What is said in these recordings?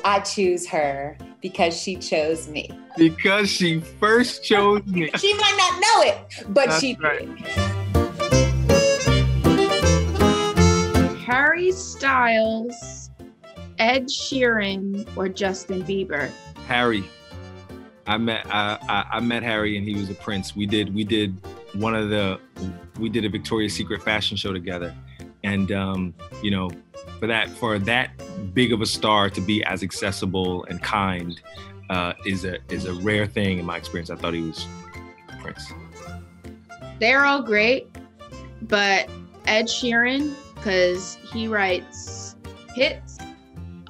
I choose her because she chose me. Because she first chose me. She might not know it, but That's she right. did. Harry Styles, Ed Sheeran, or Justin Bieber? Harry. I met Harry and he was a prince. We did a Victoria's Secret fashion show together. And for that big of a star to be as accessible and kind is a rare thing in my experience. I thought he was a prince. They're all great, but Ed Sheeran, because he writes hits.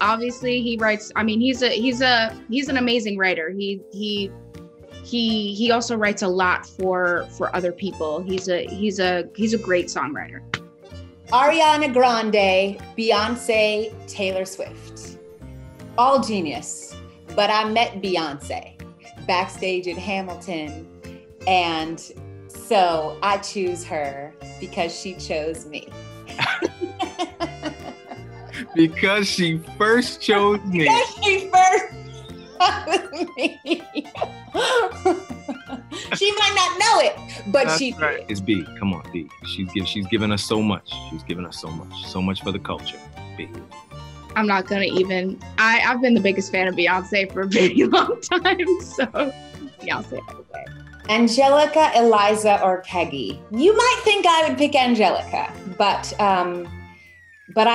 Obviously, he writes. I mean, he's an amazing writer. He also writes a lot for other people. He's a great songwriter. Ariana Grande, Beyonce, Taylor Swift. All genius. But I met Beyonce backstage at Hamilton. And so I choose her because she chose me. Because she first chose me. Because she first chose me. She might not know it, but That's she right. did. It's B. Come on, B. She's given us so much. She's given us so much. So much for the culture. B. I'm not gonna even. I've been the biggest fan of Beyonce for a very long time, so Beyonce all the way. Angelica, Eliza, or Peggy. You might think I would pick Angelica, but I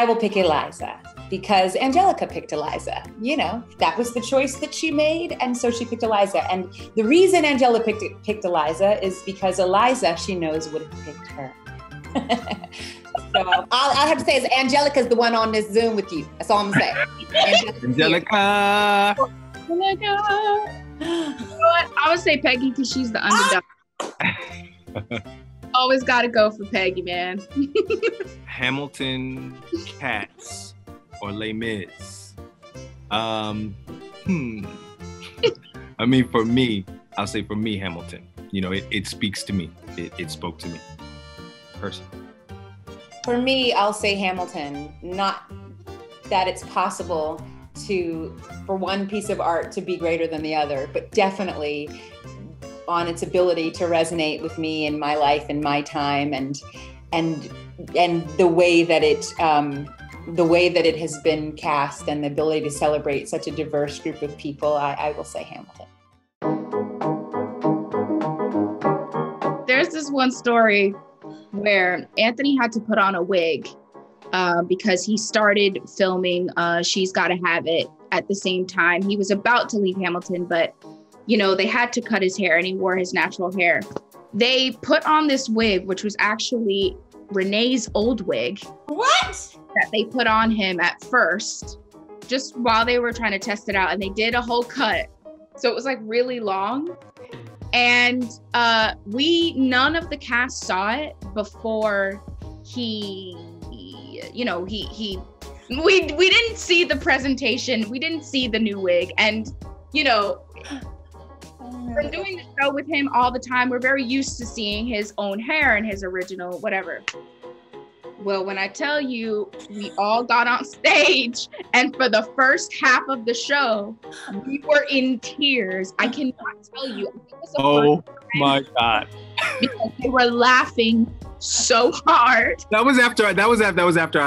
will pick Eliza because Angelica picked Eliza. You know, that was the choice that she made, and so she picked Eliza. And the reason Angelica picked Eliza is because Eliza, she knows, would have picked her. So I'll have to say is Angelica's the one on this Zoom with you. That's all I'm saying. Angelica. You know what? I would say Peggy because she's the underdog. Always got to go for Peggy, man. Hamilton, Cats, or Les Mis. I mean, for me, I'll say for me, Hamilton. You know, it speaks to me. It spoke to me personally. For me, I'll say Hamilton. Not that it's possible for one piece of art to be greater than the other, but definitely on its ability to resonate with me in my life and my time, and the way that it has been cast and the ability to celebrate such a diverse group of people. I will say Hamilton. There's this one story where Anthony had to put on a wig because he started filming She's Gotta Have It at the same time. He was about to leave Hamilton, but they had to cut his hair and he wore his natural hair. They put on this wig, which was actually Renee's old wig. What? That they put on him at first, just while they were trying to test it out. And they did a whole cut. So it was like really long. And none of the cast saw it before we didn't see the presentation. We didn't see the new wig. And, from doing the show with him all the time, we're very used to seeing his own hair and his original whatever. Well, when I tell you, we all got on stage, and for the first half of the show, we were in tears. I cannot tell you. It was Oh my God! Because they were laughing so hard. That was after I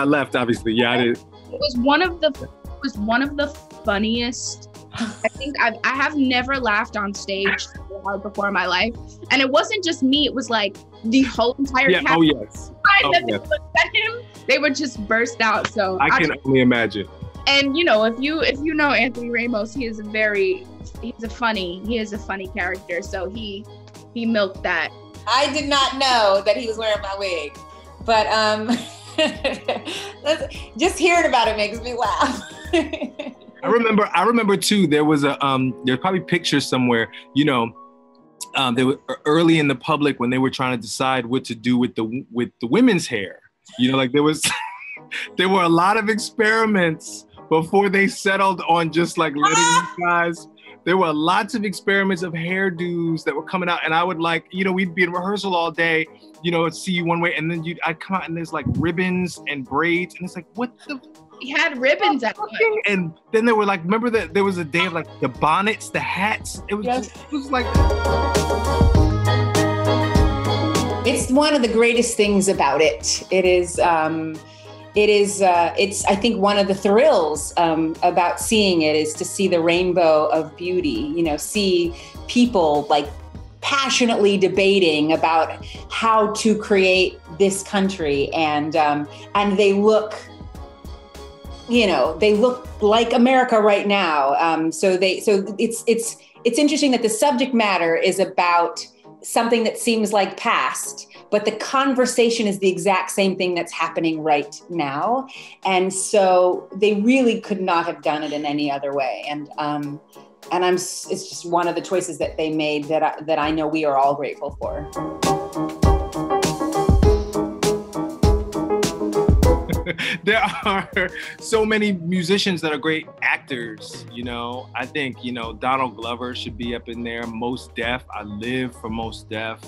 left. Obviously, yeah, I did. It was one of the funniest. I think I have never laughed on stage so hard before in my life, and it wasn't just me. It was like the whole entire cast. Oh yes. They looked at him, they would just burst out. So I can only imagine. And if you know Anthony Ramos, he is a funny character. So he milked that. I did not know that he was wearing my wig, but just hearing about it makes me laugh. I remember too. There was there's probably pictures somewhere. They were early in the public when they were trying to decide what to do with the women's hair. There were a lot of experiments before they settled on just like letting these guys. There were lots of experiments of hairdos that were coming out, and I would we'd be in rehearsal all day, see you one way, and then I'd come out and there's like ribbons and braids, and it's like, He had ribbons at work. And then there were like, remember that there was a day of like the bonnets, the hats. It was Yes. just, it was like. It's one of the greatest things about it. It's I think one of the thrills about seeing it is to see the rainbow of beauty, you know, see people like passionately debating about how to create this country, and they look, you know, they look like America right now. So it's interesting that the subject matter is about something that seems like past, but the conversation is the exact same thing that's happening right now. And so they really could not have done it in any other way. And it's just one of the choices that they made that I know we are all grateful for. There are so many musicians that are great actors, you know. I think, you know, Donald Glover should be up in there. Mos Def, I live for Mos Def.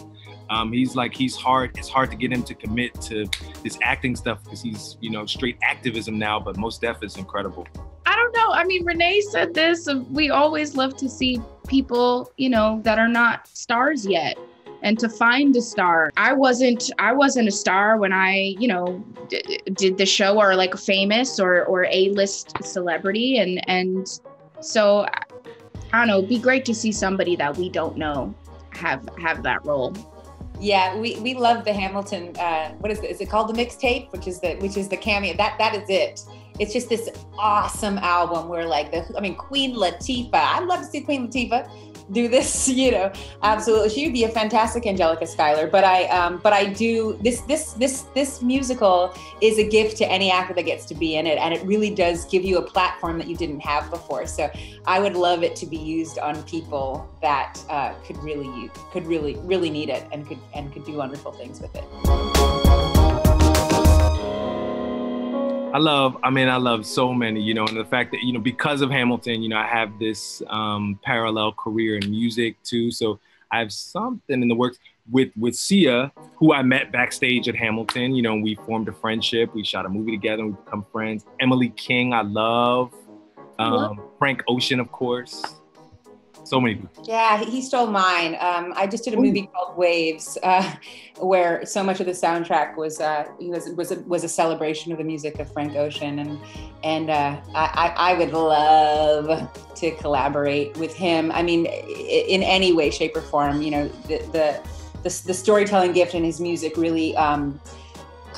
It's hard to get him to commit to this acting stuff because he's, you know, straight activism now, but Mos Def is incredible. I don't know. I mean, Renee said this, we always love to see people, you know, that are not stars yet. And to find a star. I wasn't a star when I, you know, did the show, or like famous or A-list celebrity. And so, I don't know, it'd be great to see somebody that we don't know have that role. Yeah, we love the Hamilton, what is it? Is it called the mixtape? Which is the cameo. That is it. It's just this awesome album where like Queen Latifah, I'd love to see Queen Latifah do this, you know, absolutely. She would be a fantastic Angelica Schuyler, but I do, this musical is a gift to any actor that gets to be in it. And it really does give you a platform that you didn't have before. So I would love it to be used on people that could really need it and could do wonderful things with it. I love so many, you know, and the fact that, you know, because of Hamilton, you know, I have this parallel career in music too. So I have something in the works with Sia, who I met backstage at Hamilton. You know, we formed a friendship. We shot a movie together. We become friends. Emily King, I love. Frank Ocean, of course. So many people. Yeah, he stole mine. I just did a movie called Waves, where so much of the soundtrack was a celebration of the music of Frank Ocean, and I would love to collaborate with him. I mean, in any way, shape, or form. You know, the storytelling gift in his music really.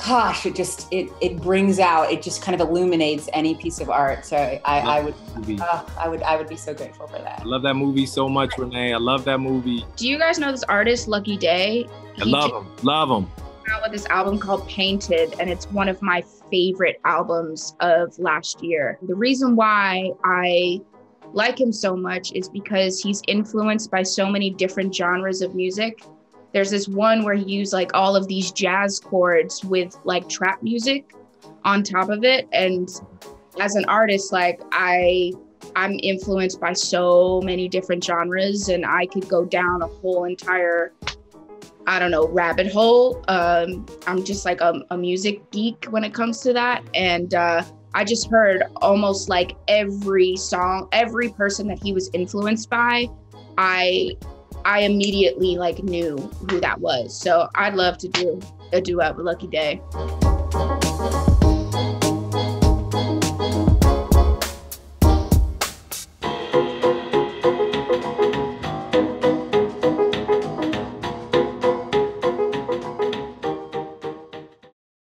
It brings out, it just kind of illuminates any piece of art. So I would be so grateful for that. I love that movie so much, Renee. I love that movie. Do you guys know this artist, Lucky Daye? I love him. Out with this album called Painted, and it's one of my favorite albums of last year. The reason why I like him so much is because he's influenced by so many different genres of music. There's this one where he used like all of these jazz chords with like trap music on top of it. And as an artist, like I'm influenced by so many different genres, and I could go down a whole entire, I don't know, rabbit hole. I'm just like a music geek when it comes to that. And I just heard almost like every song, every person that he was influenced by, I immediately like knew who that was. So I'd love to do a duet with Lucky Daye.